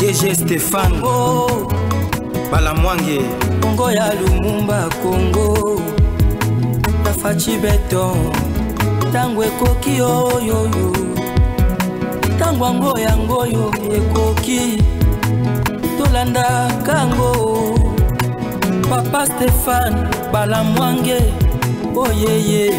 DG Stéphane Balamwange Congo ya Lumumba Congo Tafachi Beton Tangwe koki yo Tangwango yango yo ekoki Tolanda kango Papa Stéphane Balamwange oh yeah.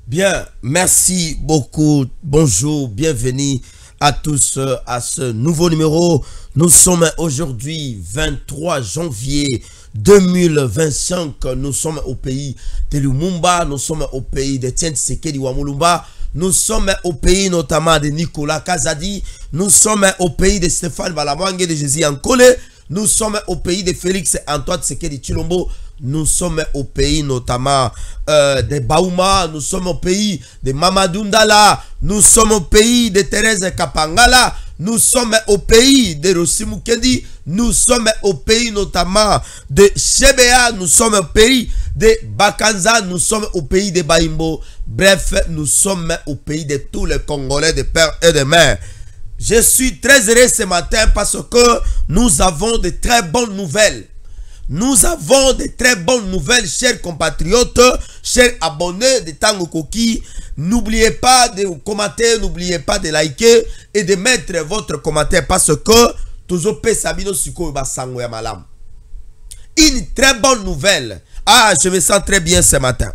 Bien, merci beaucoup. Bonjour, bienvenue à tous à ce nouveau numéro. Nous sommes aujourd'hui 23 janvier 2025. Nous sommes au pays de Lumumba, nous sommes au pays de Tshisekedi Wamulumba, nous sommes au pays notamment de Nicolas Kazadi, nous sommes au pays de Stéphane Balamwange de Jésus Ankole, nous sommes au pays de Félix Antoine Tshisekedi Tshilombo. Nous sommes au pays notamment de Baouma, nous sommes au pays de Mamadou Ndala, nous sommes au pays de Thérèse Kapangala, nous sommes au pays de Rossi Mukendi, nous sommes au pays notamment de Chebea, nous sommes au pays de Bakanza, nous sommes au pays de Baimbo. Bref, nous sommes au pays de tous les Congolais de père et de mère. Je suis très heureux ce matin parce que nous avons de très bonnes nouvelles. Nous avons de très bonnes nouvelles, chers compatriotes, chers abonnés de Tango Koki. N'oubliez pas de commenter, n'oubliez pas de liker et de mettre votre commentaire parce que une très bonne nouvelle. Ah, je me sens très bien ce matin.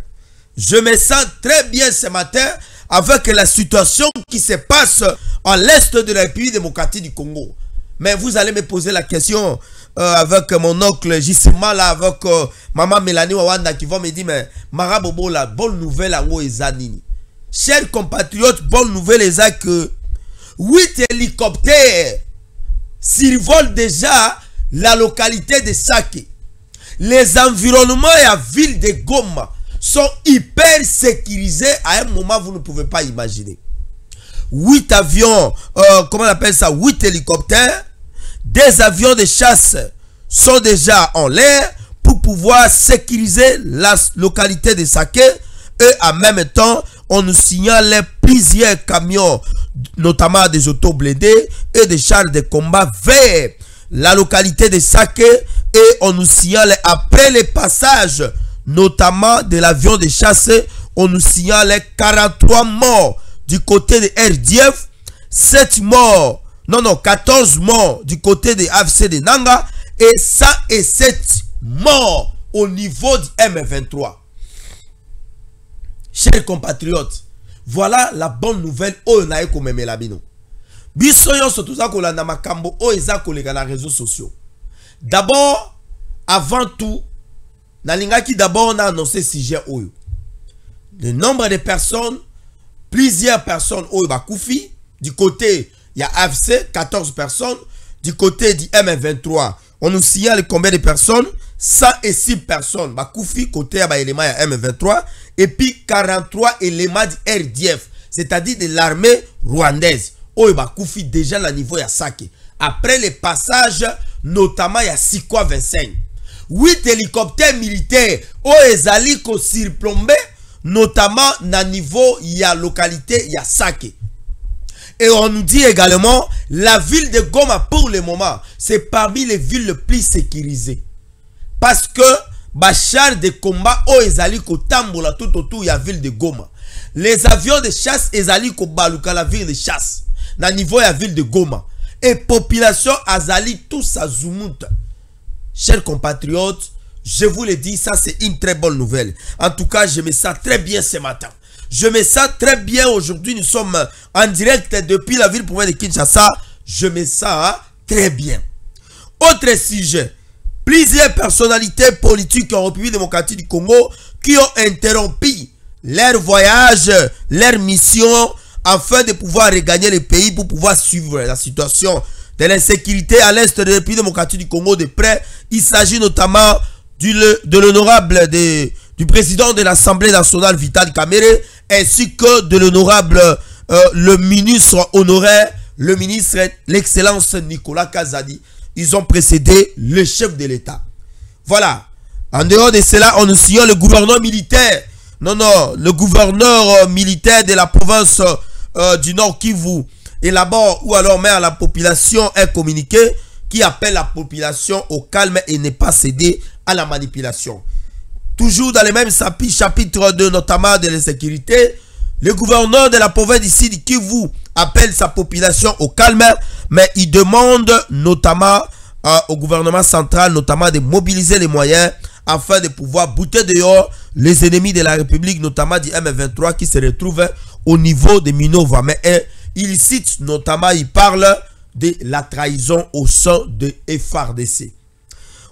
Je me sens très bien ce matin avec la situation qui se passe à l'est de la République démocratique du Congo. Mais vous allez me poser la question avec mon oncle Jissima là, avec maman Mélanie Wawanda qui vont me dire mais Marabobo la bonne nouvelle à Nini. Chers compatriotes, bonne nouvelle est que 8 hélicoptères survolent déjà la localité de Sake. Les environnements et la ville de Goma sont hyper sécurisés à un moment vous ne pouvez pas imaginer. 8 avions, comment on appelle ça, 8 hélicoptères, des avions de chasse sont déjà en l'air pour pouvoir sécuriser la localité de Sake et en même temps, on nous signale plusieurs camions, notamment des autos blindés et des chars de combat vers la localité de Sake et on nous signale après le passage, notamment de l'avion de chasse, on nous signale 43 morts du côté de RDF, 7 morts, 14 morts du côté de AFC de Nanga et 107 morts au niveau du M23. Chers compatriotes, voilà la bonne nouvelle au naeko memelabino. Bisoyon surtout ça kolanda makambo o eza kolega na réseaux sociaux. D'abord, avant tout, nalingaki d'abord on a annoncé sujet oyo. Le nombre de personnes, plusieurs personnes au Bakoufi, du côté il y a AFC, 14 personnes, du côté du M23, on nous signale combien de personnes? 106 personnes, Bakoufi, côté à l'élément M23, et puis 43 éléments du RDF, c'est-à-dire de l'armée rwandaise. Oh, Bakoufi déjà le niveau ya Sake. Après le passage, notamment il y a Sikwa 25. 8 hélicoptères militaires, oh, ezali ko surplombé, notamment na niveau il y a localité il y a Sake. Et on nous dit également la ville de Goma pour le moment c'est parmi les villes les plus sécurisées parce que bachar de combat o ezali ko tambola tout autour il y a ville de Goma. Les avions de chasse ezali ko baluka la ville de chasse na niveau ya ville de Goma et population azali tous à Zumut. Chers compatriotes, je vous le dis, ça c'est une très bonne nouvelle. En tout cas, je me sens très bien ce matin. Je me sens très bien aujourd'hui. Nous sommes en direct depuis la ville province de Kinshasa. Je me sens très bien. Autre sujet. Plusieurs personnalités politiques en République démocratique du Congo qui ont interrompu leur voyage, leur mission afin de pouvoir regagner le pays pour pouvoir suivre la situation de l'insécurité à l'est de la République démocratique du Congo de près. Il s'agit notamment de l'honorable du président de l'Assemblée nationale Vital Kamerhe ainsi que de l'honorable le ministre honoraire, le ministre l'excellence Nicolas Kazadi. Ils ont précédé le chef de l'État. Voilà. En dehors de cela, on nous signale le gouverneur militaire. Non, le gouverneur militaire de la province du Nord Kivu élabore ou alors met à la population un communiqué qui appelle la population au calme et ne pas céder à la manipulation. Toujours dans les mêmes chapitres 2, notamment de l'insécurité, le gouverneur de la province d'ici de Kivu appelle sa population au calme, mais il demande notamment au gouvernement central, notamment de mobiliser les moyens afin de pouvoir bouter dehors les ennemis de la République, notamment du M23 qui se retrouvent au niveau de Minova. Mais il cite notamment, il parle de la trahison au sein de FARDC.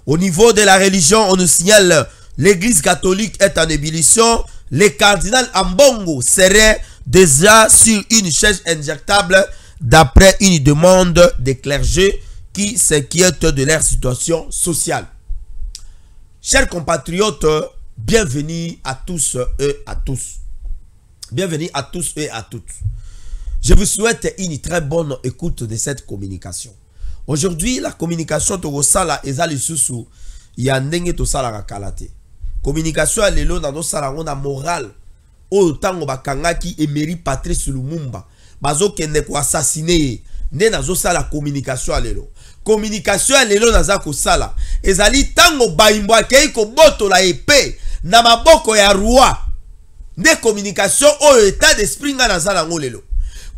Au niveau de la religion, on nous signale l'église catholique est en ébullition. Le cardinal Ambongo serait déjà sur une chaise injectable d'après une demande des clergés qui s'inquiètent de leur situation sociale. Chers compatriotes, bienvenue à tous et à tous. Bienvenue à tous et à toutes. Je vous souhaite une très bonne écoute de cette communication. Aujourd'hui, la communication tokosala ezali susu ya ndenge tosala kalate. Communication à lelo na dosala ngona moral o tango bakangaki Emery Patrice Lumumba bazo kende ko assassiner nde nazo sala communication à lelo. Communication à lelo naza ko sala ezali tango baimbo akei ko botola épée na maboko ya roi. Nde communication o état d'esprit nga nazala ngolelo.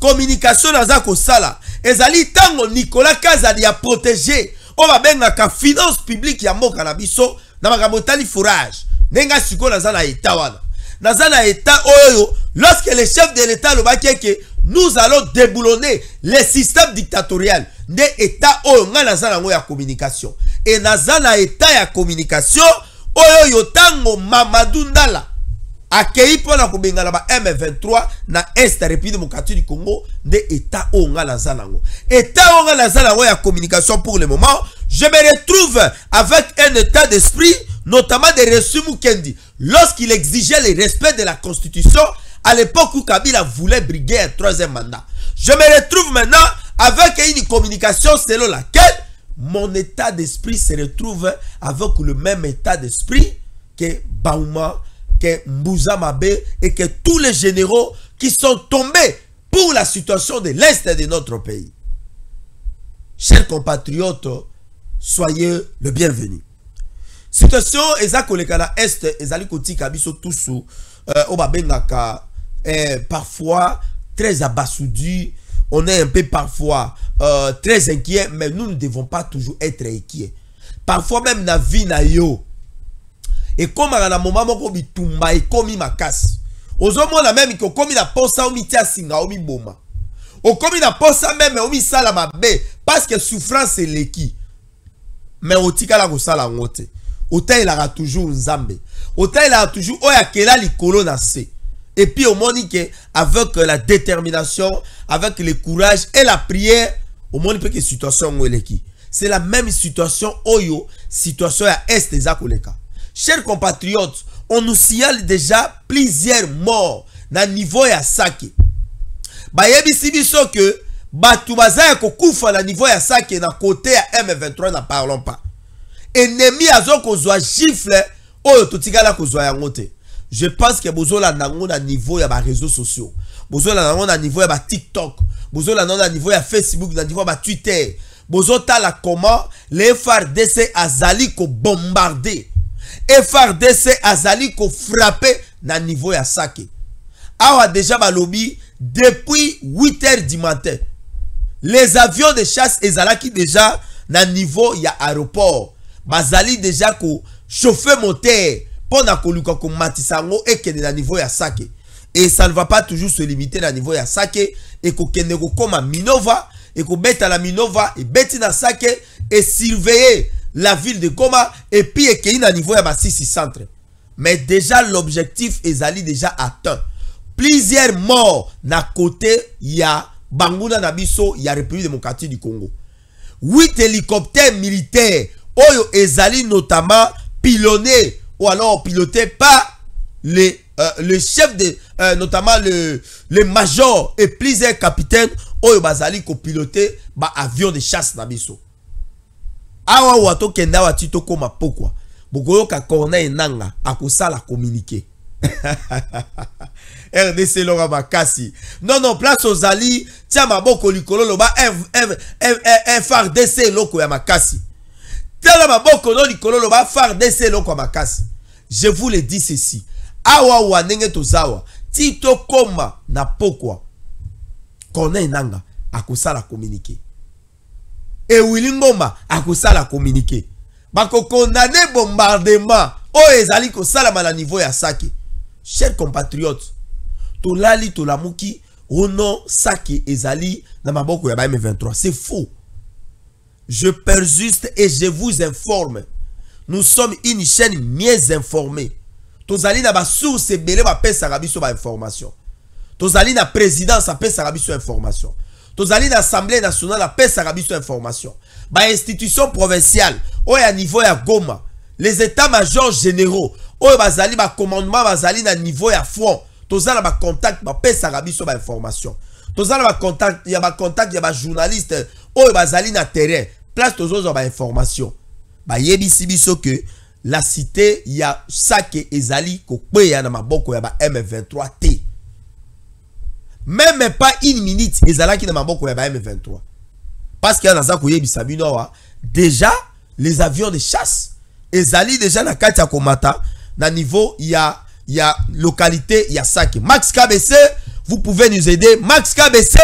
Communication naza ko sala ezali tango Nicolas Kazadi a protégé o babenga ka finance publique ya mboka na biso na makambo tali fourrage. Nenga siko nazana état wana. Nazana état oyo lorsque le chef de l'état le bakie que nous allons déboulonner le système dictatorial de état oyo nga nazana ngo ya communication. Et nazana état ya communication oyo yotango Mamadou Ndala akei pona kubengala ba M23 na Est République démocratique du Congo de état oyo nga nazana ngo. État oyo nga nazana ngo ya communication pour le moment, je me retrouve avec un état d'esprit notamment de Resu Mukendi, lorsqu'il exigeait le respect de la Constitution à l'époque où Kabila voulait briguer un troisième mandat. Je me retrouve maintenant avec une communication selon laquelle mon état d'esprit se retrouve avec le même état d'esprit que Baouma, que Mbouza Mabé et que tous les généraux qui sont tombés pour la situation de l'Est de notre pays. Chers compatriotes, soyez le bienvenu. Situation ezako lekana est ezali kotika biso tusu obabengaka parfois très abasourdi, on est un peu parfois très inquiet, mais nous ne devons pas toujours être inquiets. Parfois même na vie na yo et comme à la moment moko bitumba et komi makasi ozomona même ko komi na posa omi tia singa omi boma o komi na posa même omi sala mabe parce que souffrance est leki mais otika la ko sala ngote. Autant il aura toujours Nzambe. Autant il aura toujours Oyakela likolo na se. Et puis au monde que avec la détermination, avec le courage et la prière, au monde peut que situation ngoleki. C'est la même situation oyo, situation à Est des Akoleka. Chers compatriotes, on nous signale déjà plusieurs morts na niveau ya Sake. Ba yebisi biso que batu bazaya ko kufa na niveau ya Sake na côté ya M23 na parlons pas. Ennemi azo kozwa gifle oyo totikala kozwa yango te. Je pense que bozola nango na niveau ya ba réseaux sociaux. Bozola nango na niveau ya ba TikTok. Bozola nango na niveau ya Facebook, na niveau ya ba Twitter. Bozota la comment les FARDC azali ko bombarder. FARDC azali ko frapper na niveau ya Sake. Awa déjà ba lobby depuis 8h du matin. Les avions de chasse ezalaki déjà na niveau ya aéroport. Bazali déjà ko chauffer moteur pour na koluka ko matisango et que na niveau ya Sake. Et ça ne va pas toujours se limiter na niveau ya Sake et ko kende ko koma Minova et ko beta la Minova et beti na Sake et surveiller la ville de Goma et puis et que na niveau ya Masisi centre. Mais déjà l'objectif ezali déjà atteint. Plusieurs morts na côté ya Banguna na biso ya République démocratique du Congo. 8 hélicoptères militaires oyo ezali notamment piloté ou alors piloté par le chef de notamment le major et plusieurs capitaines oyo bazali ko piloter ba avion de chasse na biso. Awa wato kenda watito koma pokwa bokoyo ka Corneille Nanga akosala communiquer. RDC Lora Makasi. Non, non, place aux Ali. Tiens, ma boko likolo loba FRDC loko ya Makasi. Tiens, ma boko no likolo loba FRDC loko ya Makasi. Je vous le dis ceci. Awa wanenge tozawa. Tito koma na pokwa. Kone nanga. Akusala communiquer. Et Willingoma akusala communiquer. Bako condamné bombardement. Oh ezali ko salama na niveau ya Sake. Chers compatriotes, tolali tolamuki ono Sake ezali na maboko ya ba M23. C'est faux. Je persiste et je vous informe. Nous sommes une chaîne mieux informée. Tozali na ba source belé ba pesa rabiso ba information. Tozali na présidence a pesa rabiso information. Tozali na assemblée nationale a pesa rabiso information. Ba institution provinciale au ya niveau ya Goma. Les états-majors généraux, oh bazali ba commandement bazali na niveau ya front. Tozala ba contact ba pesa rabiso ba information. Tozala ba contact ya ba journaliste, oh bazali na terrain. Place tozozo ba information. Ba yebisi biso que la cité ya Sake ezali kokwe ya na maboko ya ba M23T. Même pas une minute ezalaki na maboko ya ba M23. Parce que na yebisa bino déjà les avions de chasse ezali déjà na kati ya komata na niveau ya localité ya Sake. Max KBC, vous pouvez nous aider. Max KBC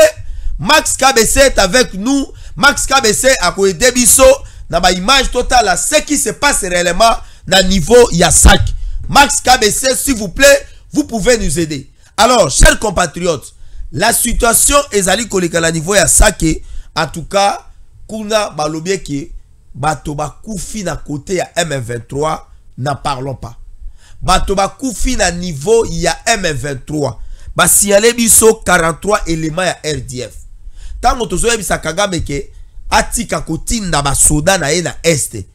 est avec nous. Max KBC a aidé biso na ba image totale à ce qui se passe réellement na niveau ya Sake. Max KBC, s'il vous plaît, vous pouvez nous aider. Alors, chers compatriotes, la situation ezali koleka na niveau ya Sake. En tout cas, kuna balobie ki bato bakufi na côté ya M23, n'en parlons pas. Bato bakufi na niveau ya M23. Basiale biso 43 éléments ya RDF. Tango tozoye bisa Kagame ke atika kotinda basoda na ye na este.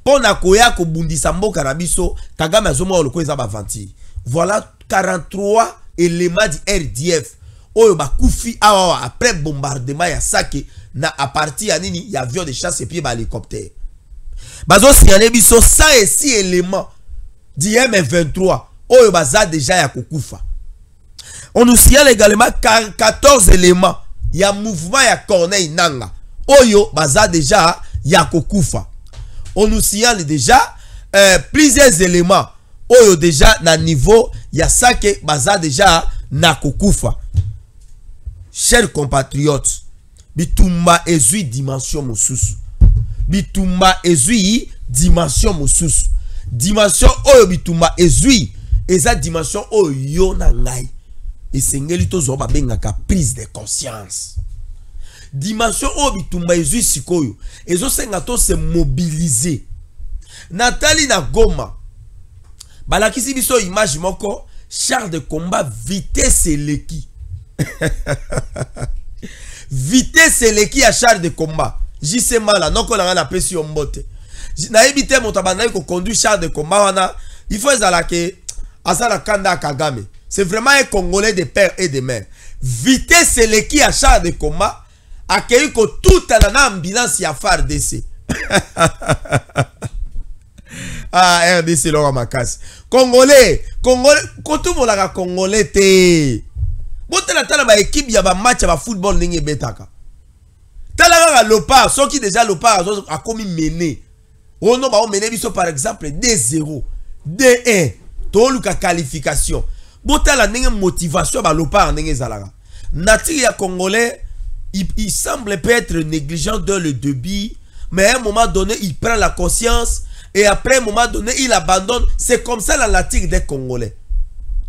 Pona koya ko bundisa mboka na biso Kagame azoma oloko eza bavanti. Voilà 43 éléments du RDF. Oyo bakufi awa après bombardement ya Sake na a partir ya nini ya avion de chasse et puis ba hélicoptère. Bazo signalé biso 106 éléments du M23 oyo baza déjà ya kokufa. On nous signale également 14 éléments ya mouvement ya Corneille Nanga oyo baza déjà ya kokufa. On nous signale déjà plusieurs éléments oyo déjà na niveau ya Sake baza déjà na kokufa. Chers compatriotes, bitumba ezui dimension mosusu. Bitumba ezui dimension mosusu. Dimension oyo bitumba ezui eza dimension oyo na ngai. Esengeli tozo ba bengaka prise de conscience. Dimension oyo bitumba ezui sikoyo ezo senga to se mobiliser. Nathalie na Goma. Balakisi biso image moko char de combat vitesse eleki. Vitesse eleki ya char de combat. JC Mala non qu'on a la pression mbote. Na ebite motabana ko conduire char de combat wana, il faut ezala ke asala kanda Kagame. C'est vraiment un Congolais de père et de mère. Vitesse eleki ya char de combat akei ko tout na ambulance ya FARDC. Ah RDC Lora Makasi. Congolais kotu molaka Congolais te. Botela tala ba équipe ya ba match ya ba football ndenge betaka. Tala ga Lopar, ceux qui déjà Lopar a commis mené. On ba o mené biso par exemple 2-0, 2-1. Toluka qualification. Botela ndenge motivation ba Lopar ndenge zalaka. Nature ya Congolais, il semble peut être négligent dans le début, mais à un moment donné, il prend la conscience et après un moment donné, il abandonne. C'est comme ça la nature des Congolais.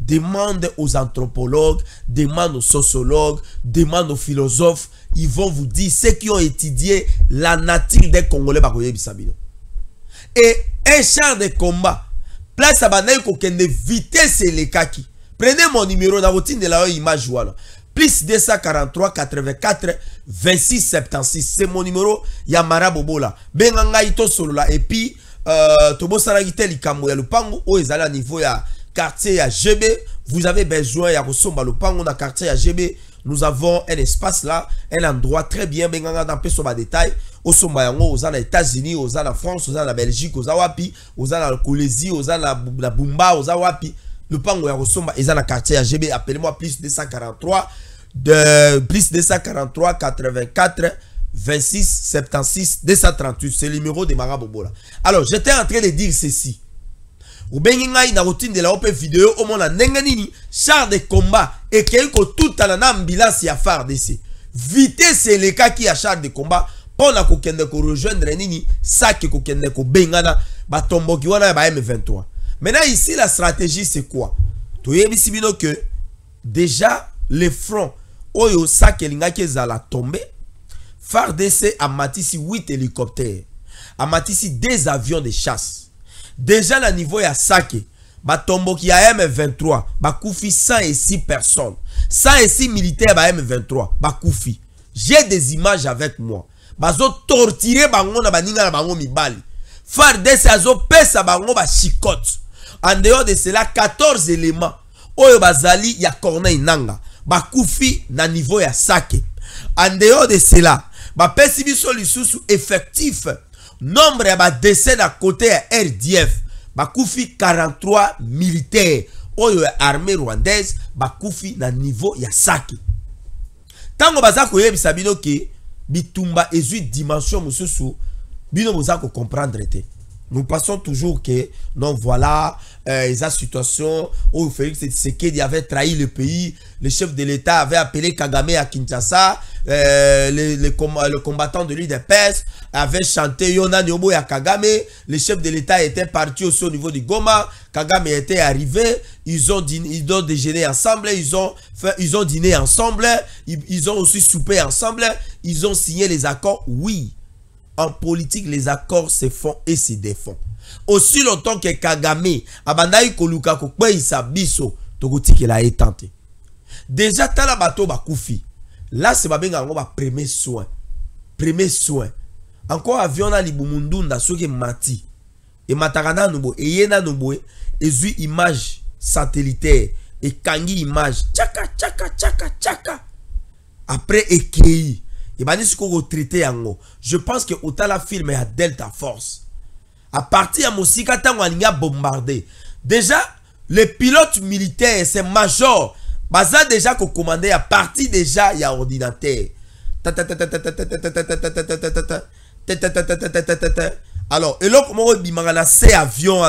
Demande aux anthropologues, demande aux sociologues, demande aux philosophes. Ils vont vous dire ceux qui ont étudié la nature des Congolais. Et un char de combat, place à banaï kokende vitesse les kaki. Prenez mon numéro dans votre image voilà. Plus 243 84 26 76. C'est mon numéro. Yamara Bobola. Benganga ito solo là. Et puis Tobo Saragite Likambo ya Lupango. O ezala niveau ya quartier à GB, vous avez besoin ya Kosomba Lupango na quartier à GB. Nous avons un espace là, un endroit très bien. Benganga dans peu sur ma détail. Au Somba yango, aux États-Unis, aux en France, aux en Belgique, aux Awapi, aux en Kolezi, aux en Bumba, aux Awapi. le pango ya Rosomba est dans le quartier AGB. Appelez-moi plus 243 plus 243 84 26 76 238. C'est le numéro de Marabobola. Alors, j'étais en train de dire ceci. Ou bien na routine de la OP vidéo au monde nengani char de combat et que tout en ambulance ya FARDC. Vitesse c'est le cas qui a char de combat pour na kokende ko rejoindre nini sac ko kende ko bengana ba tomboki wana ba M23. Maintenant ici la stratégie c'est quoi? To yebisi bino que déjà les fronts oyo sac elinga ke zala tomber. FARDC a matisi 8 hélicoptères, a matisi 2 avions de chasse. Déjà le niveau ya Sake, batombo qui a M23, bakoufi 106 personnes, 106 militaires ba M23, bakoufi. J'ai des images avec moi. Bazo torturer bango na baninga na bango mibali. FARDC azo pesa bango ba chicote. En dehors de cela 14 éléments. Oyo bazali ya Corneille Nanga, bakoufi na niveau ya Sake. En dehors de cela, ba pesi biso lisusu effectif. Nombre ya décès à côté ya RDF, bakoufi 43 militaires. Oyo armée rwandaise, bakoufi na niveau ya Sake. Tango bazako yebisa bino ke bitumba ezui dimension mususu, bino bozako comprendre te. Nous passons toujours que non voilà la situation où Félix Tshisekedi avait trahi le pays, le chef de l'État avait appelé Kagame à Kinshasa, le combattant de l'UDPS avait chanté Yona Nyobo à Kagame, le chef de l'État était parti aussi au niveau du Goma, Kagame était arrivé, ils ont déjeuné ensemble, ils ont dîné ensemble, ils ont aussi soupé ensemble, ils ont signé les accords, oui. En politique, les accords se font et se défont. Aussi longtemps que Kagame, Abandai Koluka Kokwe Isabiso, Togoti qu'il a étenté. Déjà, Tala Bato Bakoufi. Là, c'est Babenga ba premier soin. Premier soin. Encore avion na Libumundunda, Soke Mati. Et Matarana Nubo, et Yena Nubo, et Zui image satellitaire, et Kangi image. Tchaka, tchaka, tchaka, tchaka. Après, Ekei. Je pense que Otala film est à Delta Force. À partir de Mosika, tant on a bombardé. Déjà, les pilotes militaires, c'est major. Baza déjà qu'on commandait à partir déjà, il y a ordinateur. Alors, et là, comment on dit, c'est avion,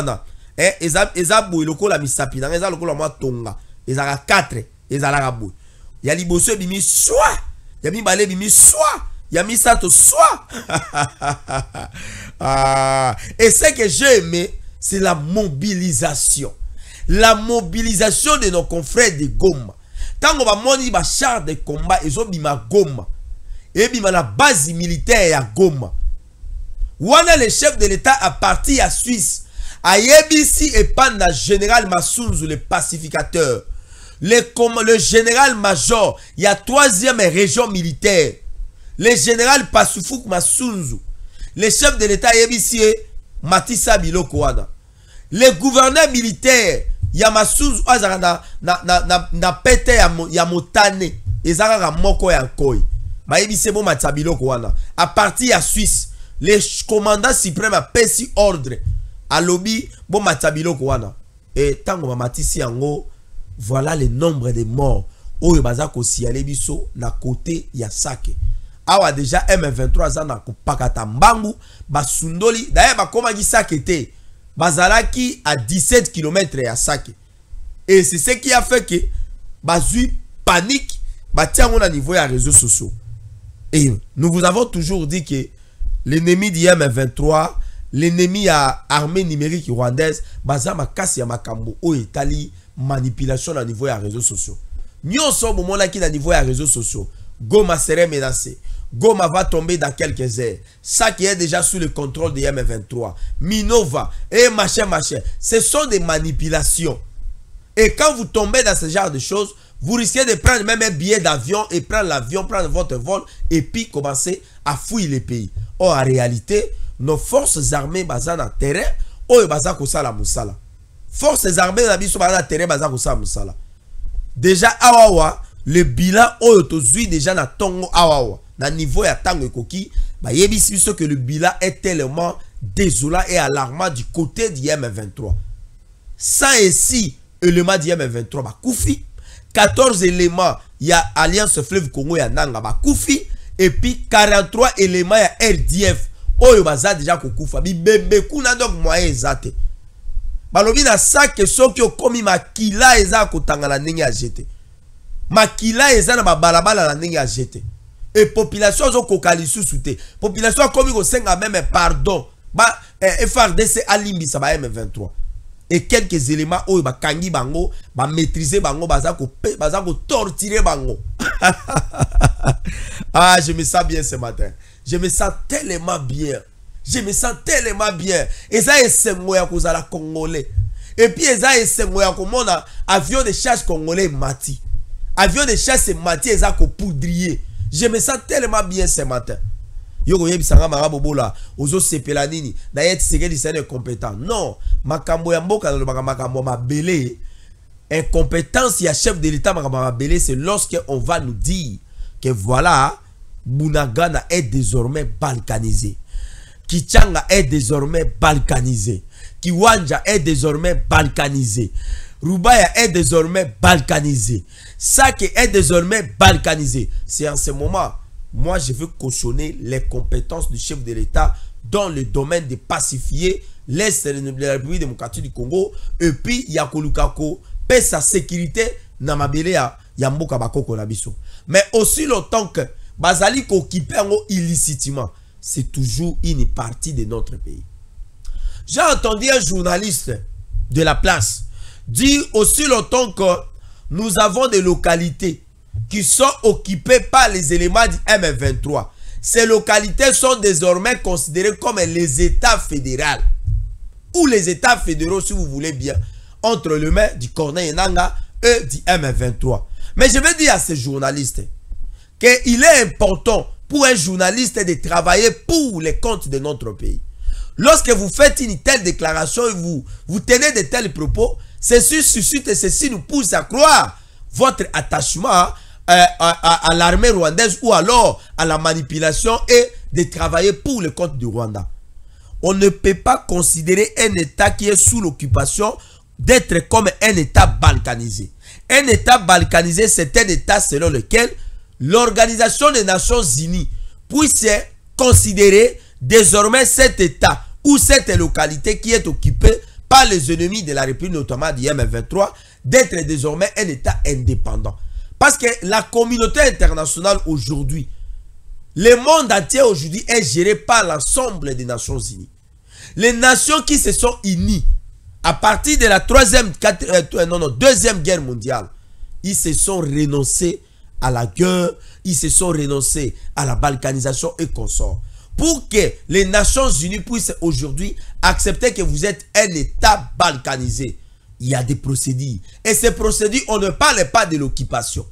eh, ezabou, le col a mis sapi, dans les a le col a moi tonga, ils a 4, ils a la bou. Il y a l'iboseux bimi soit. Yami balé bimi soit. Yami sato soit. Et ce que j'ai aimé, c'est la mobilisation. La mobilisation de nos confrères de Goma. Tant qu'on va monter ba char de combat, ils ont bima Goma. Et bima la base militaire à Goma. Wana le chef de l'État a parti à Suisse. A Yebisi et Panda général Massounzou, le pacificateur. Le général-major, il y a 3e région militaire. Le général Pasoufouk Massounzou. Le chef de l'État Yebisi Matissa Biloko Wana. Le gouverneur militaire, il y a Massounzou na pete ya motane. Ezara moko ya koi. Ma Yebisi bon Matissa Biloko Wana. À partir à Suisse, le commandant suprême a pesi ordre. A lobby bon Matissa Biloko Wana. Et tango Matissa yango. Voilà le nombre de morts. Oyo bazako siale biso na côté ya Sake. Awa déjà M23 za na kopakata mbangu basundoli d'ailleurs bakoma ki Sake te. Bazalaki à 17 km ya Sake. Et c'est ce qui a fait que bazui panique batiango na niveau ya réseaux sociaux. Et nous vous avons toujours dit que l'ennemi du M23, l'ennemi à armée numérique rwandaise, bazama kasi ya makambo o Italie manipulation à niveau des réseaux sociaux. Nous sommes au moment qui à niveau des réseaux sociaux. Goma serait menacé. Goma va tomber dans quelques heures. Ça qui est déjà sous le contrôle de M23. Minova et machin. Ce sont des manipulations. Et quand vous tombez dans ce genre de choses, vous risquez de prendre même un billet d'avion et prendre l'avion, prendre votre vol et puis commencer à fouiller les pays. Or, en réalité, nos forces armées basées dans le terrain, ou basées dans la moussala. Forces armées na biso ba na terrain baza ko sa musala. Déjà awawa le bilan oyo tozui déjà na tongo awawa na niveau ya tango ekoki ba yebisi biso que le bilan est tellement désolant et alarmant du côté du M23. 106 éléments du M23 ba koufi, 14 éléments il y a Alliance Fleuve Congo ya nanga ba koufi, et puis 43 éléments ya RDF oyo baza déjà kokoufa bibembe kuna donc moyen ezate balobi na sac soki okomi makila eza kotanga na ndenge ya jeté makila eza na babalabala na ndenge ya jeté et population zo kokali susute population komi ko senga même pardon ba FRDC alimbisa ba M23 et quelques éléments oyo bakangi bango ba maîtriser bango baza ko torturer bango. Ah, je me sens bien ce matin. Je me sens tellement bien. Je me sens tellement bien. Et ça c'est moi qui la congolais. Et puis ça c'est moi qui mona avion de chasse congolais mati. Avion de chasse mati ça ko poudrier. Je me sens tellement bien ce matin. Yoko yebisanga marabobola ozo sepela nini na yeti segeli sene compétent. Non, makambo ya mboka na makambo mabele. Incompétence ya chef de l'état makambo mabele, c'est lorsque on va nous dire que voilà Bunagana est désormais balkanisé. Kichanga est désormais balkanisé. Kiwanja est désormais balkanisé. Rubaya est désormais balkanisé. Sake est désormais balkanisé. C'est en ce moment, moi je veux cautionner les compétences du chef de l'État dans le domaine de pacifier l'Est de la République démocratique du Congo. Et puis, Yakolukako paie sa sécurité na mabele ya mboka bakoko na biso. Mais aussi longtemps que Bazali occupé illicitement, c'est toujours une partie de notre pays. J'ai entendu un journaliste de la place dire aussi longtemps que nous avons des localités qui sont occupées par les éléments du M23. Ces localités sont désormais considérées comme les États fédéraux. Ou les États fédéraux, si vous voulez bien, entre les mains du Corneille Nangaa et du M23. Mais je veux dire à ces journalistes qu'il est important pour un journaliste de travailler pour les comptes de notre pays. Lorsque vous faites une telle déclaration et vous tenez de tels propos, ceci suscite et ceci nous pousse à croire votre attachement à l'armée rwandaise ou alors à la manipulation et de travailler pour le compte du Rwanda. On ne peut pas considérer un État qui est sous l'occupation d'être comme un État balkanisé. Un État balkanisé, c'est un État selon lequel l'Organisation des Nations Unies puisse considérer désormais cet État ou cette localité qui est occupée par les ennemis de la République, notamment du M23, d'être désormais un État indépendant. Parce que la communauté internationale aujourd'hui, le monde entier aujourd'hui est géré par l'ensemble des Nations Unies. Les nations qui se sont unies à partir de la deuxième guerre mondiale, ils se sont renoncés à la guerre, ils se sont renoncés à la balkanisation et consorts. Pour que les Nations Unies puissent aujourd'hui accepter que vous êtes un État balkanisé, il y a des procédures. Et ces procédures, on ne parle pas de l'occupation.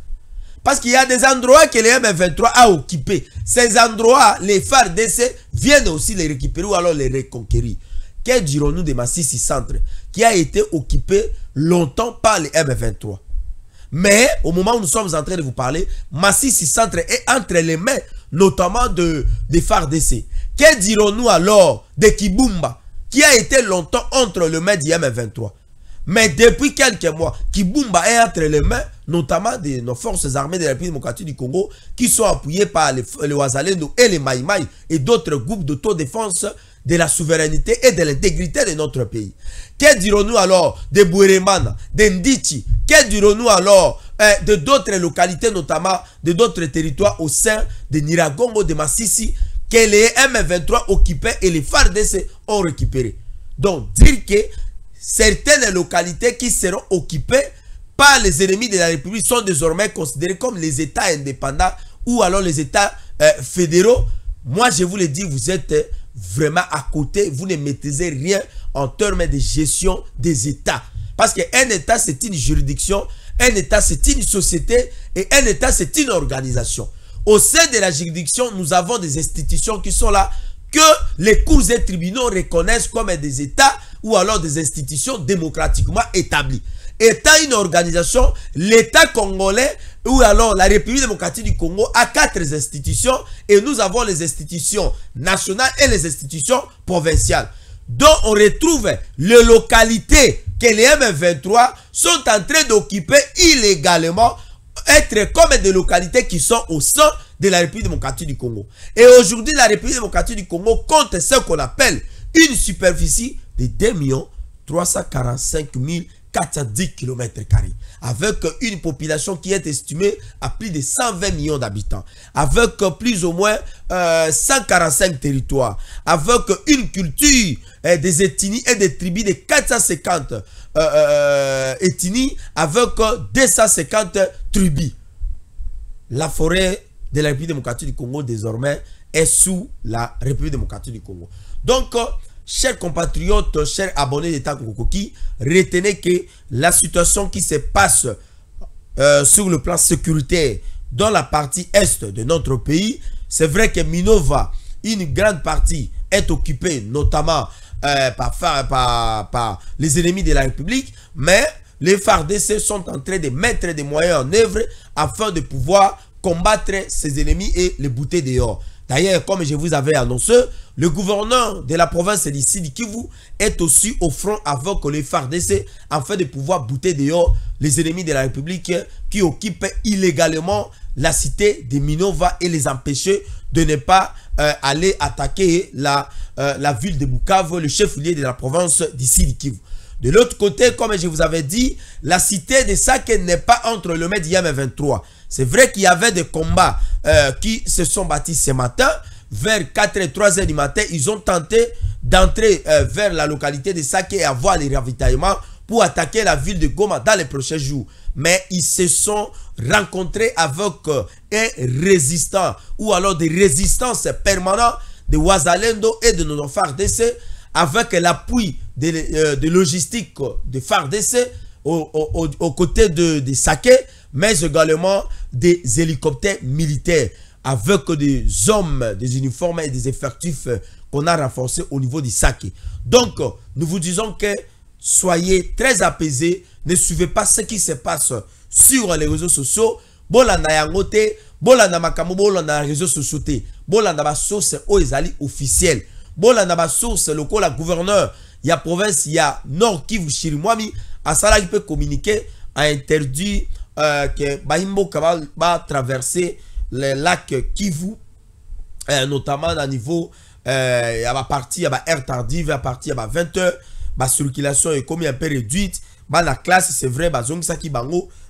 Parce qu'il y a des endroits que les M23 a occupés. Ces endroits, les FARDC viennent aussi les récupérer ou alors les reconquérir. Que dirons-nous de Massissi Centre qui a été occupé longtemps par les M23? Mais au moment où nous sommes en train de vous parler, Massissi Centre est entre les mains notamment des FARDC. Que dirons-nous alors de Kibumba qui a été longtemps entre les mains du M23? Mais depuis quelques mois, Kibumba est entre les mains notamment de nos forces armées de la République démocratique du Congo qui sont appuyées par les Wazalendo et les Maïmaï et d'autres groupes d'autodéfense de la souveraineté et de l'intégrité de notre pays. Que dirons-nous alors de Bouéremana, de Ndichi? Que dirons-nous alors de d'autres localités, notamment de d'autres territoires au sein de Niragongo, de Massissi, que les M23 occupaient et les FARDC ont récupéré? Donc, dire que certaines localités qui seront occupées par les ennemis de la République sont désormais considérées comme les États indépendants ou alors les États fédéraux. Moi, je vous le dis, vous êtes vraiment à côté, vous ne maîtrisez rien en termes de gestion des États. Parce qu'un État, c'est une juridiction, un État, c'est une société et un État, c'est une organisation. Au sein de la juridiction, nous avons des institutions qui sont là, que les cours et tribunaux reconnaissent comme des États ou alors des institutions démocratiquement établies. Étant une organisation, l'État congolais ou alors la République démocratique du Congo a 4 institutions et nous avons les institutions nationales et les institutions provinciales. dont on retrouve les localités que les M23 sont en train d'occuper illégalement, être comme des localités qui sont au sein de la République démocratique du Congo. Et aujourd'hui, la République démocratique du Congo compte ce qu'on appelle une superficie de 2 345 410 km², avec une population qui est estimée à plus de 120 millions d'habitants, avec plus ou moins 145 territoires, avec une culture des ethnies et des tribus de 450 ethnies, avec 250 tribus. La forêt de la République démocratique du Congo désormais est sous la République démocratique du Congo. Donc, chers compatriotes, chers abonnés d'État Kokoki, retenez que la situation qui se passe sur le plan sécuritaire dans la partie est de notre pays, c'est vrai que Minova, une grande partie est occupée notamment par les ennemis de la République, mais les FARDC sont en train de mettre des moyens en œuvre afin de pouvoir combattre ces ennemis et les bouter dehors. D'ailleurs, comme je vous avais annoncé, le gouverneur de la province du Sud Kivu est aussi au front avec les FARDC afin de pouvoir bouter dehors les ennemis de la République qui occupent illégalement la cité de Minova et les empêcher de ne pas aller attaquer la ville de Bukavu, le chef-lieu de la province du Sud Kivu. De l'autre côté, comme je vous avais dit, la cité de Sake n'est pas entre le Med et M23. C'est vrai qu'il y avait des combats qui se sont bâtis ce matin. Vers 4 et 3 heures du matin, ils ont tenté d'entrer vers la localité de Sake et avoir les ravitaillements pour attaquer la ville de Goma dans les prochains jours. Mais ils se sont rencontrés avec un résistant ou alors des résistances permanentes de Wazalendo et de nos FARDC avec l'appui de logistique de FARDC aux côtés de Sake, mais également des hélicoptères militaires avec des hommes, des uniformes et des effectifs qu'on a renforcés au niveau du Sake. Donc, nous vous disons que soyez très apaisés, ne suivez pas ce qui se passe sur les réseaux sociaux. Bolanda yangote, bolanda makambo, bolanda réseaux sociaux, bolanda ba source oezali officielle, bolanda ba source loko la gouverneur, il y a province, il y a Nord Kivu Chirimwami, à Sala qui peut communiquer, a interdit que Bahimbo va traverser les lacs Kivu, notamment à niveau à ma partie à heure tardive, à partir à 20h, la circulation est comme un peu réduite. La classe, c'est vrai,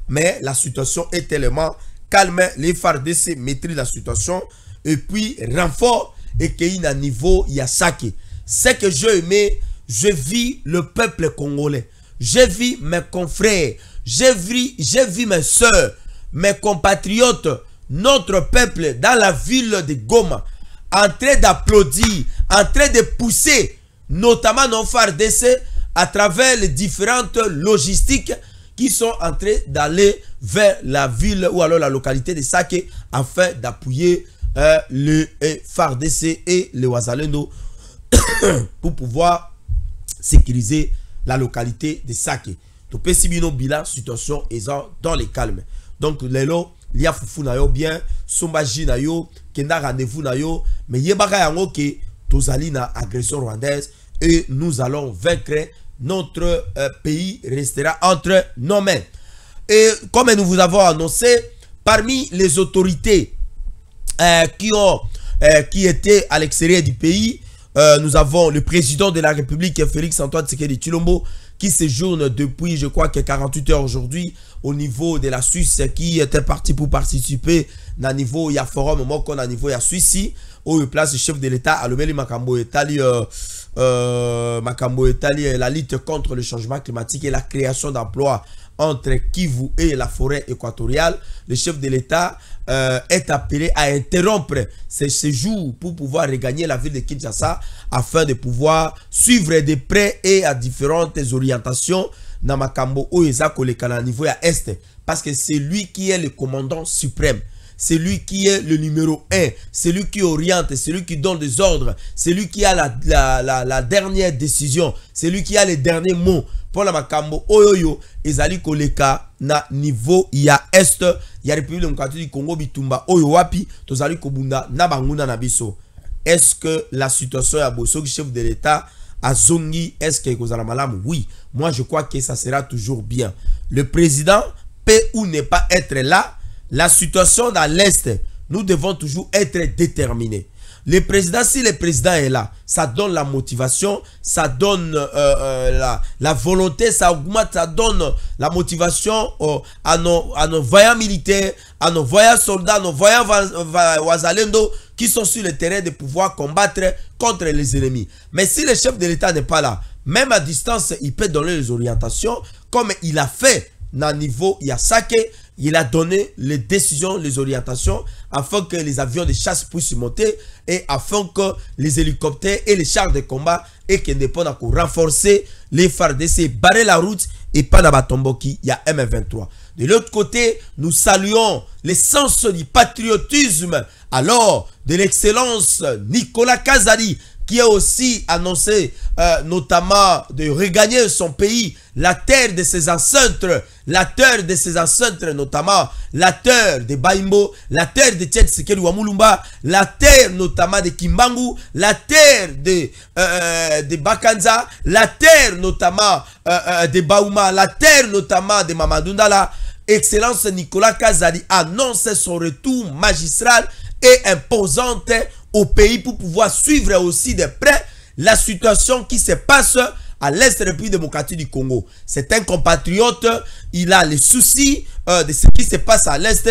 mais la situation est tellement calme. Les FARDC maîtrisent la situation. Et puis, renfort et qu'il y a un niveau, il y a ça qui. Ce que j'ai aimé, je vis le peuple congolais. Je vis mes confrères. J'ai vu mes soeurs, mes compatriotes, notre peuple dans la ville de Goma, en train d'applaudir, en train de pousser, notamment nos FARDC, à travers les différentes logistiques qui sont en train d'aller vers la ville ou alors la localité de Sake afin d'appuyer le FARDC et le Wazalendo pour pouvoir sécuriser la localité de Sake. Donc, pesibino bilan situation est dans les calmes. Donc, lelo, il y a foufou na yo bien, sombaji na yo, kenda rendez-vous na yo, mais yebaka yango ke tozali na agression rwandaise et nous allons vaincre. Notre pays restera entre nos mains. Et comme nous vous avons annoncé, parmi les autorités qui étaient à l'extérieur du pays, nous avons le président de la République, Félix Antoine Tshisekedi Tshilombo, qui séjourne depuis, je crois, que 48 heures aujourd'hui au niveau de la Suisse, qui était parti pour participer à niveau, il y a forum, moi, qu'on a niveau, il y a Suisse, où il place le chef de l'État, Alomeli Makambo Etali, la lutte contre le changement climatique et la création d'emplois entre Kivu et la forêt équatoriale. Le chef de l'État est appelé à interrompre ses séjours pour pouvoir regagner la ville de Kinshasa afin de pouvoir suivre de près et à différentes orientations dans Makambo Oeza Kolekana niveau à Est, parce que c'est lui qui est le commandant suprême. C'est lui qui est le numéro 1. C'est lui qui oriente. C'est lui qui donne des ordres. C'est lui qui a la dernière décision. C'est lui qui a les derniers mots. Pour la Makambo Oyoyo, Ezali Koleka na niveau ya Est, ya République démocratique du Congo Bitumba Oyo Wapi, Tozali Kobunda na Banguna na biso. Est-ce que la situation ya Bosso, chef de l'État, à Zongi, est-ce que Kozala Malam? Oui, moi je crois que ça sera toujours bien. Le président peut ou ne pas être là. La situation dans l'Est, nous devons toujours être déterminés. Le président, si le président est là, ça donne la motivation, ça donne la volonté, ça augmente, ça donne la motivation à nos voyants militaires, à nos voyants soldats, à nos voyants wazalendo qui sont sur le terrain de pouvoir combattre contre les ennemis. Mais si le chef de l'État n'est pas là, même à distance, il peut donner les orientations comme il a fait dans le niveau Yasake. Il a donné les décisions, les orientations afin que les avions de chasse puissent monter et afin que les hélicoptères et les chars de combat et qu'on ne pas renforcer les FARDC, barrer la route et pas dans Batomboki, il y a M23. De l'autre côté, nous saluons l'essence du patriotisme alors de l'excellence Nicolas Kazadi qui a aussi annoncé notamment de regagner son pays, la terre de ses ancêtres, notamment la terre de Baimbo, la terre de Tchétsekeli Wamulumba, la terre notamment de Kimbangu, la terre de Bakanza, la terre notamment de Baouma, la terre notamment de Mamadundala. Excellence Nicolas Kazadi annonce son retour magistral et imposante au pays pour pouvoir suivre aussi de près la situation qui se passe à l'Est de la République démocratique du Congo. C'est un compatriote, il a les soucis de ce qui se passe à l'Est.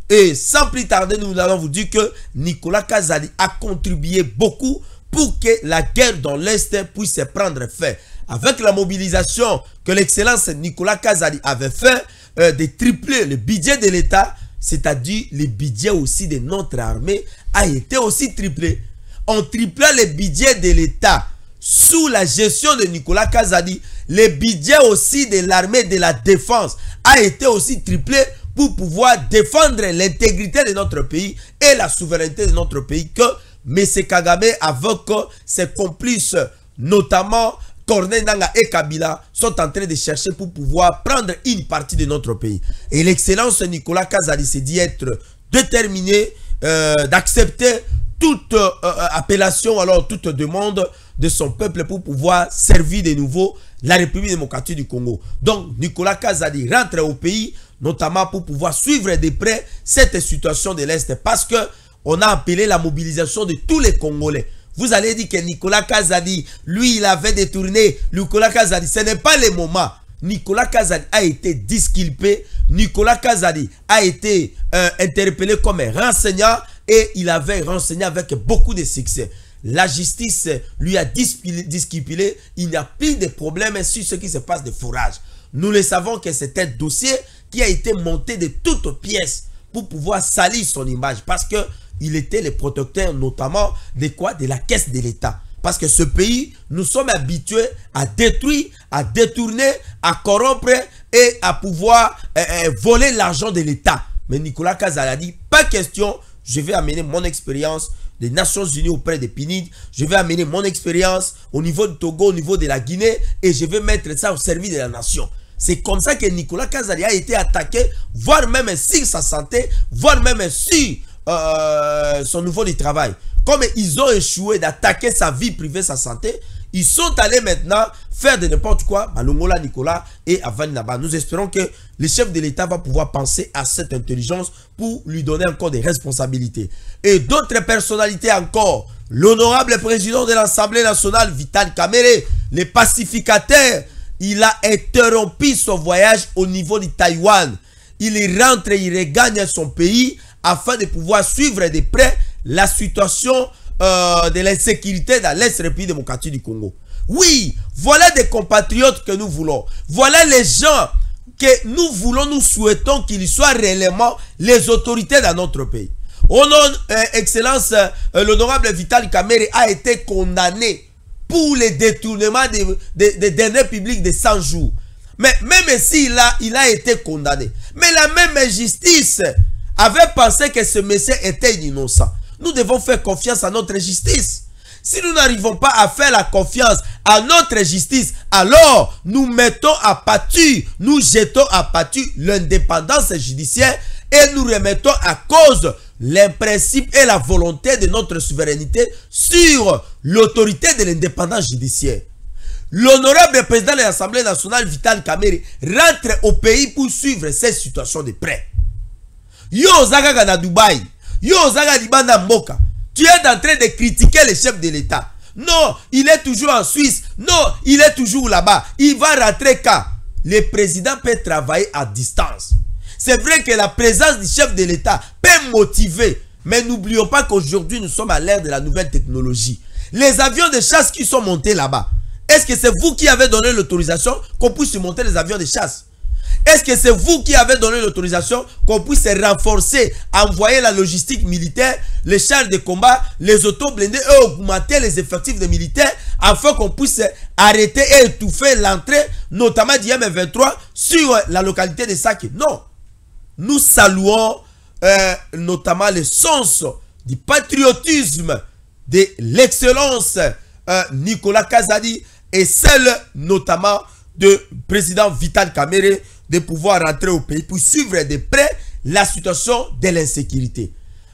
Et sans plus tarder, nous allons vous dire que Nicolas Kazadi a contribué beaucoup pour que la guerre dans l'Est puisse prendre fin. Avec la mobilisation que l'excellence Nicolas Kazadi avait fait, de tripler le budget de l'État, c'est-à-dire le budget aussi de notre armée a été aussi triplé. En triplant le budget de l'État sous la gestion de Nicolas Kazadi, le budget aussi de l'armée de la défense a été aussi triplé pour pouvoir défendre l'intégrité de notre pays et la souveraineté de notre pays que M. Kagame avec ses complices, notamment Corneille Nangaa et Kabila, sont en train de chercher pour pouvoir prendre une partie de notre pays. Et l'excellence Nicolas Kazadi s'est dit être déterminé d'accepter toute appellation, alors toute demande de son peuple pour pouvoir servir de nouveau la République démocratique du Congo. Donc Nicolas Kazadi rentre au pays, notamment pour pouvoir suivre de près cette situation de l'Est, parce que on a appelé la mobilisation de tous les Congolais. Vous allez dire que Nicolas Kazadi, lui, il avait détourné. Nicolas Kazadi, ce n'est pas le moment. Nicolas Kazadi a été disculpé. Nicolas Kazadi a été interpellé comme un renseignant et il avait renseigné avec beaucoup de succès. La justice lui a disculpé. Il n'y a plus de problème sur ce qui se passe de fourrage. Nous le savons que c'est un dossier qui a été monté de toutes pièces pour pouvoir salir son image, parce que il était le protecteur notamment de quoi? De la caisse de l'État. Parce que ce pays, nous sommes habitués à détruire, à détourner, à corrompre et à pouvoir voler l'argent de l'État. Mais Nicolas Kazadi a dit, pas question, je vais amener mon expérience des Nations Unies auprès des PNUD, je vais amener mon expérience au niveau du Togo, au niveau de la Guinée, et je vais mettre ça au service de la nation. C'est comme ça que Nicolas Kazadi a été attaqué, voire même sur sa santé, voire même sur son niveau de travail. Comme ils ont échoué d'attaquer sa vie privée, sa santé, ils sont allés maintenant faire de n'importe quoi. Malongola Nicolas et Avani Naba. Nous espérons que le chef de l'État va pouvoir penser à cette intelligence pour lui donner encore des responsabilités. Et d'autres personnalités encore. L'honorable président de l'Assemblée nationale, Vital Kamerhe, le pacificateur, il a interrompu son voyage au niveau de Taïwan. Il rentre, il regagne son pays afin de pouvoir suivre de près la situation de l'insécurité dans l'Est République démocratique du Congo. Oui, voilà des compatriotes que nous voulons. Voilà les gens que nous voulons, nous souhaitons qu'ils soient réellement les autorités dans notre pays. Au nom, Excellence, l'honorable Vital Kamerhe a été condamné pour le détournement des deniers publics de 100 jours. Mais même s'il a été condamné, mais la même justice avait pensé que ce monsieur était innocent. Nous devons faire confiance à notre justice. Si nous n'arrivons pas à faire la confiance à notre justice, alors nous mettons à pâture, nous jetons à pâture l'indépendance judiciaire et nous remettons à cause les principes et la volonté de notre souveraineté sur l'autorité de l'indépendance judiciaire. L'honorable président de l'Assemblée nationale, Vital Kamerhe, rentre au pays pour suivre cette situation de près. Yo Zaga na Dubaï, yo Zaga Libana Mboka, tu es en train de critiquer le chef de l'État. Non, il est toujours en Suisse. Non, il est toujours là-bas. Il va rentrer quand? Le président peut travailler à distance. C'est vrai que la présence du chef de l'État peut motiver. Mais n'oublions pas qu'aujourd'hui, nous sommes à l'ère de la nouvelle technologie. Les avions de chasse qui sont montés là-bas, est-ce que c'est vous qui avez donné l'autorisation qu'on puisse monter les avions de chasse? Est-ce que c'est vous qui avez donné l'autorisation qu'on puisse renforcer, envoyer la logistique militaire, les chars de combat, les autos blindés et augmenter les effectifs de militaires afin qu'on puisse arrêter et étouffer l'entrée, notamment du M23 sur la localité de Sake? Non. Nous saluons notamment le sens du patriotisme, de l'excellence Nicolas Kazadi et celle notamment de président Vital Kamerhe de pouvoir rentrer au pays pour suivre de près la situation de l'insécurité.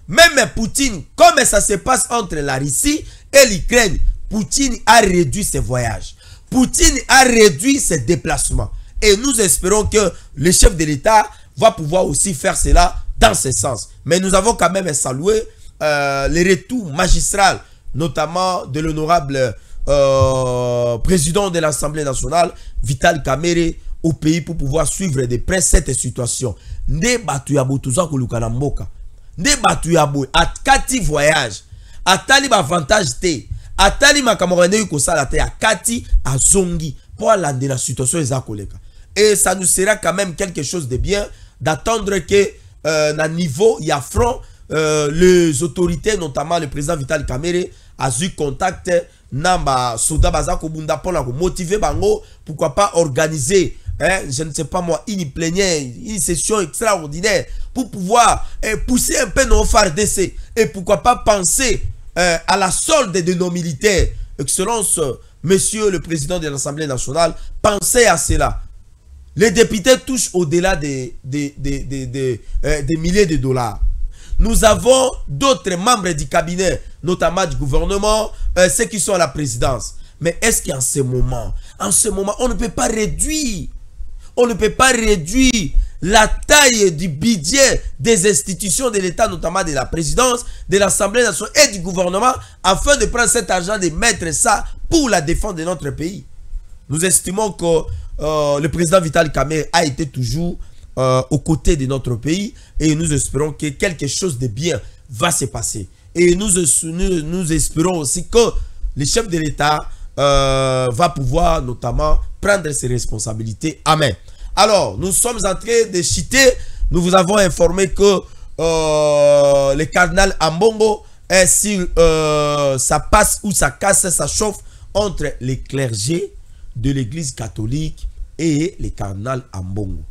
Même Poutine, comme ça se passe entre la Russie et l'Ukraine, Poutine a réduit ses voyages. Poutine a réduit ses déplacements. Et nous espérons que le chef de l'État va pouvoir aussi faire cela dans ce sens. Mais nous avons quand même salué les retours magistraux, notamment de l'honorable président de l'Assemblée nationale, Vital Kamerhe, au pays pour pouvoir suivre de près cette situation. Ne batu ya botuza koluka na mboka. Ne batu ya boy atkati voyage. Atali ba avantage te. Atali makamorane yuko sala te akati azongi pour la de la situation eza koleka. Et ça nous sera quand même quelque chose de bien d'attendre que na niveau ya front les autorités, notamment le président Vital Kamerhe, a eu contact namba soda bazako bunda pour la motiver bango, pourquoi pas organiser je ne sais pas moi, une plénière, une session extraordinaire pour pouvoir pousser un peu nos FARDC et pourquoi pas penser à la solde de nos militaires. Excellence, monsieur le président de l'Assemblée nationale, pensez à cela. Les députés touchent au-delà des milliers de dollars. Nous avons d'autres membres du cabinet, notamment du gouvernement, ceux qui sont à la présidence. Mais est-ce qu'en ce moment, on ne peut pas réduire, la taille du budget des institutions de l'État, notamment de la présidence, de l'Assemblée nationale et du gouvernement, afin de prendre cet argent, de mettre ça pour la défense de notre pays? Nous estimons que le président Vital Kamerhe a été toujours aux côtés de notre pays et nous espérons que quelque chose de bien va se passer. Et nous espérons aussi que le chef de l'État va pouvoir notamment prendre ses responsabilités. Amen. Alors, nous sommes en train de citer, nous vous avons informé que le cardinal Ambongo est sur ça passe ou ça casse, ça chauffe entre les clergés de l'église catholique et le cardinal Ambongo.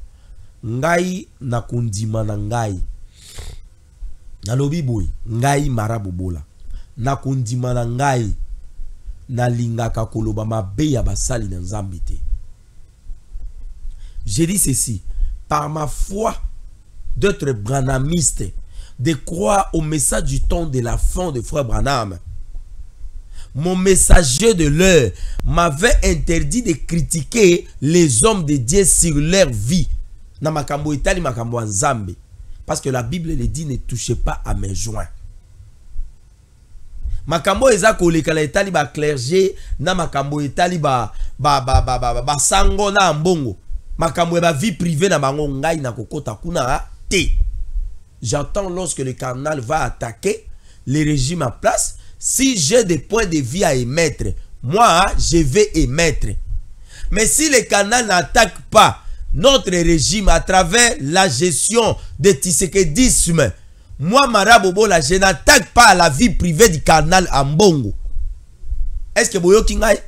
Ngai nakundima na ngai nalobi boy ngai marabobola nakundima na ngai nalingaka koloba mabe ya basali na nzambe te. Je dis ceci par ma foi d'être branhamiste, de croire au message du temps de la fin de frère Branham. Mon messager de l'heure m'avait interdit de critiquer les hommes de Dieu sur leur vie. Na makambo itali makambo nzambe, parce que la Bible le dit, ne touchez pas à mes joints. Makambo eza koleka la itali ba clergé na makambo itali ba sango na mbongo. Makambo ba vie privée na bango ngai na kokota kuna te. J'entends lorsque le cardinal va attaquer les régimes en place. Si j'ai des points de vie à émettre, moi je vais émettre. Mais si le cardinal n'attaque pas notre régime à travers la gestion de Tshisekedisme, moi Marabobola, je n'attaque pas à la vie privée du cardinal Ambongo. Est-ce que Boyo Kingai?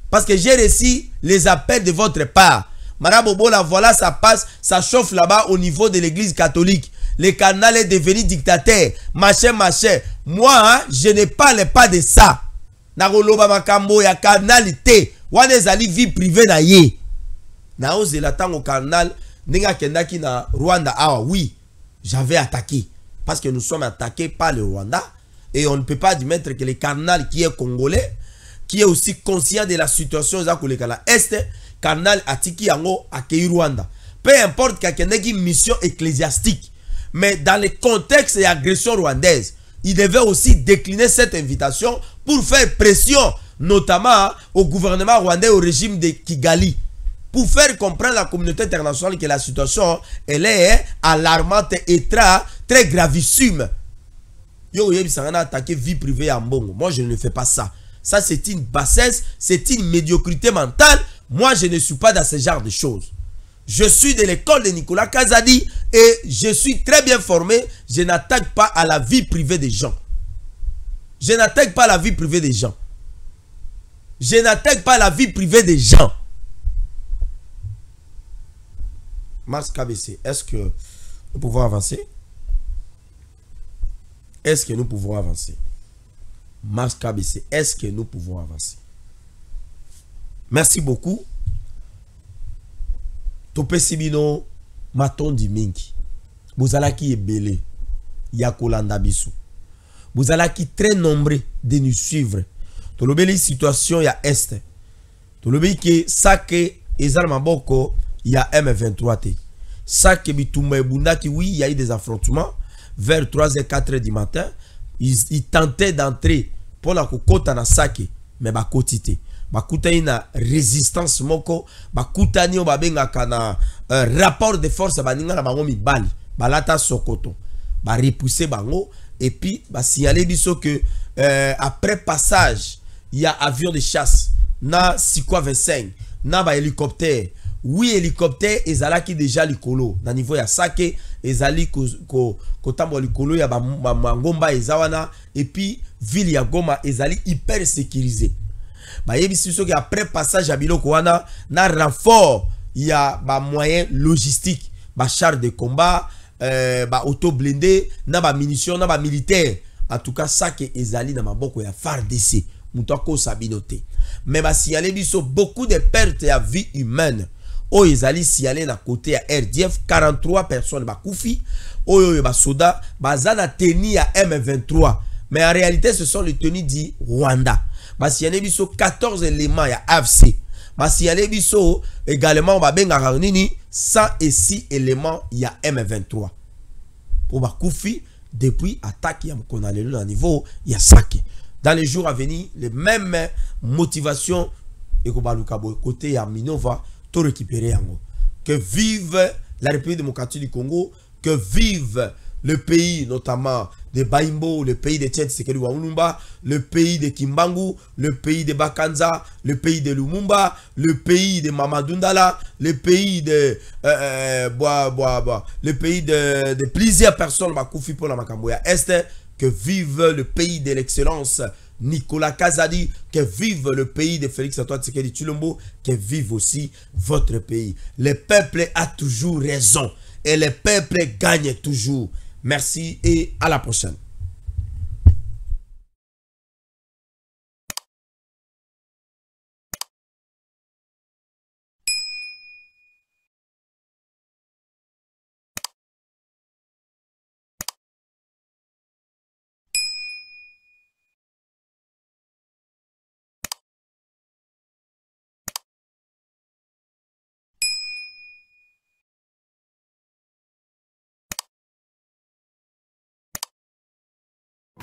Parce que j'ai reçu les appels de votre part. Marabobola, voilà, ça passe, ça chauffe là-bas au niveau de l'église catholique. Le cardinal est devenu dictateur. Machin. Moi, je ne parle pas de ça. Naroloba makambo ya cardinalité. Wanezali vie privée na ye. Na ose la tango cardinal nenga kendaki na Rwanda. Ah oui, j'avais attaqué. Parce que nous sommes attaqués par le Rwanda. Et on ne peut pas admettre que le cardinal qui est congolais, qui est aussi conscient de la situation à Est, Canal Atiki Yango à Rwanda. Peu importe qu'il y ait une mission ecclésiastique, mais dans le contexte de l'agression rwandaise, il devait aussi décliner cette invitation pour faire pression, notamment au gouvernement rwandais, au régime de Kigali, pour faire comprendre à la communauté internationale que la situation elle est alarmante et très gravissime. Yo, attaquer vie privée à Mbongo. Moi, je ne fais pas ça. Ça, c'est une bassesse, c'est une médiocrité mentale. Moi, je ne suis pas dans ce genre de choses. Je suis de l'école de Nicolas Kazadi et je suis très bien formé. Je n'attaque pas à la vie privée des gens. Je n'attaque pas à la vie privée des gens. Je n'attaque pas à la vie privée des gens. Mars KBC, est-ce que nous pouvons avancer? Est-ce que nous pouvons avancer? Mars KBC, est-ce que nous pouvons avancer? Merci beaucoup. Topé Sibino, Maton Diminki. Vous allez qui est belé. Yakolanda Bissou. Vous allez qui très nombreux de nous suivre. Tout le belle situation ya Est. Tout le belle qui ça que Ezal Maboko il y a M23T. Ça que Bitumba Bunda qui oui, il y a eu des affrontements vers 3h 4h du matin. Ils tentaient d'entrer pour la kokota na sake mais ba kotité. Bakuta ina résistance moko bakuta ni obabenga kana rapport de force baninga na bango mibali balata sokoto ba repousser bango et puis ba signaler biso que après passage il y a avion de chasse na Sikwa 25 na ba hélicoptère. Oui, hélicoptère ezalaki déjà likolo na niveau ya sake ezali ko tambo likolo ya ba ngomba ezawana et puis ville ya Goma ezali hyper sécurisé. Bah après passage à biloko wana na renfort il y a ba moyens logistiques ba char de combat ba auto blindé na ba munitions na ba militaire en tout cas ça que ezali na maboko ya FARDC mutako sabinote mais ba signalé biso beaucoup de pertes à vie humaine o ezali signalé na côté à RDF 43 personnes ba koufi oyo ba soda bazana teni à M23 mais en réalité ce sont les tenues du Rwanda. Basi yane biso 14 éléments ya AFC. Basi yane biso également babenga nini 106 éléments ya M23. Pour bakoufi depuis attaque ya mkonalelo na niveau ya Sake. Dans les jours à venir, les mêmes motivations et côté ya Minova to récupérer yango. Que vive la République démocratique du Congo, que vive le pays notamment de Baimbo, le pays de Tshisekedi Walumba, le pays de Kimbangu, le pays de Bakanza, le pays de Lumumba, le pays de Mamadundala, le pays de le pays de plusieurs personnes Bakoufi pour la Makamboya Est, que vive le pays de l'excellence Nicolas Kazadi, que vive le pays de Félix Antoine Tshisekedi Tshilombo, que vive aussi votre pays. Le peuple a toujours raison et le peuple gagne toujours. Merci et à la prochaine.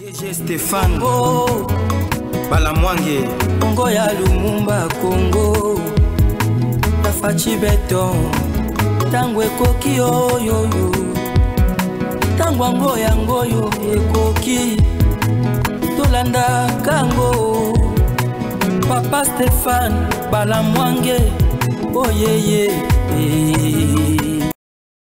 DG Stéphane oh, Balamwange Congo ya Lumumba Congo La Fachi Beton Tangwe koki oyo Tangwango yango yo ekoki Tolanda kango Papa Stéphane Balamwange oh yeah yeah